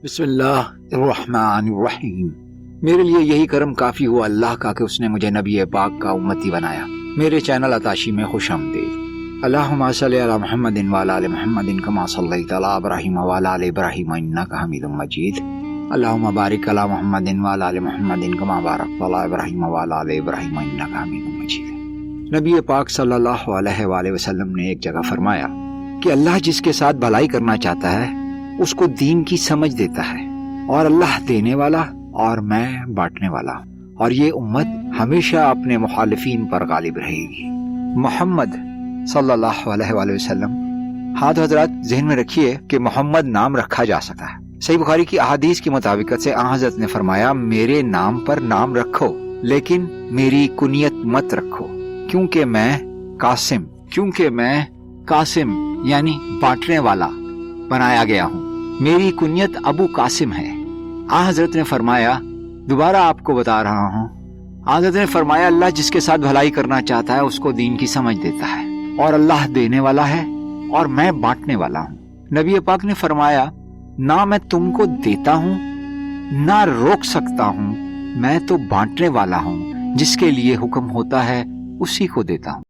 بسم اللہ الرحمن الرحیم۔ میرے لیے یہی کرم کافی ہوا اللہ کا کہ اس نے مجھے نبی پاک کا امتی بنایا۔ میرے چینل عطاشی میں خوش آمدید۔ اللہم صلی علی محمد وعلی آل محمد کما صلیت علی ابراہیم وعلی آل ابراہیم انک حمید مجید۔ اللہم بارک علی محمد وعلی آل محمد کما بارکت علی ابراہیم وعلی آل ابراہیم انک حمید مجید۔ نبی پاک صلی اللہ علیہ وآلہ وسلم نے ایک جگہ فرمایا کہ اللہ جس کے ساتھ بھلائی کرنا چاہتا ہے اس کو دین کی سمجھ دیتا ہے، اور اللہ دینے والا اور میں بانٹنے والا، اور یہ امت ہمیشہ اپنے مخالفین پر غالب رہے گی۔ محمد صلی اللہ علیہ وآلہ وسلم، ہاتھ حضرات ذہن میں رکھیے کہ محمد نام رکھا جا سکتا ہے۔ صحیح بخاری کی احادیث کی مطابقت سے آن حضرت نے فرمایا میرے نام پر نام رکھو لیکن میری کنیت مت رکھو، کیونکہ میں قاسم یعنی بانٹنے والا بنایا گیا ہوں، میری کنیت ابو قاسم ہے۔ آن حضرت نے فرمایا، دوبارہ آپ کو بتا رہا ہوں، آن حضرت نے فرمایا اللہ جس کے ساتھ بھلائی کرنا چاہتا ہے اس کو دین کی سمجھ دیتا ہے، اور اللہ دینے والا ہے اور میں بانٹنے والا ہوں۔ نبی پاک نے فرمایا نہ میں تم کو دیتا ہوں نہ روک سکتا ہوں، میں تو بانٹنے والا ہوں، جس کے لیے حکم ہوتا ہے اسی کو دیتا ہوں۔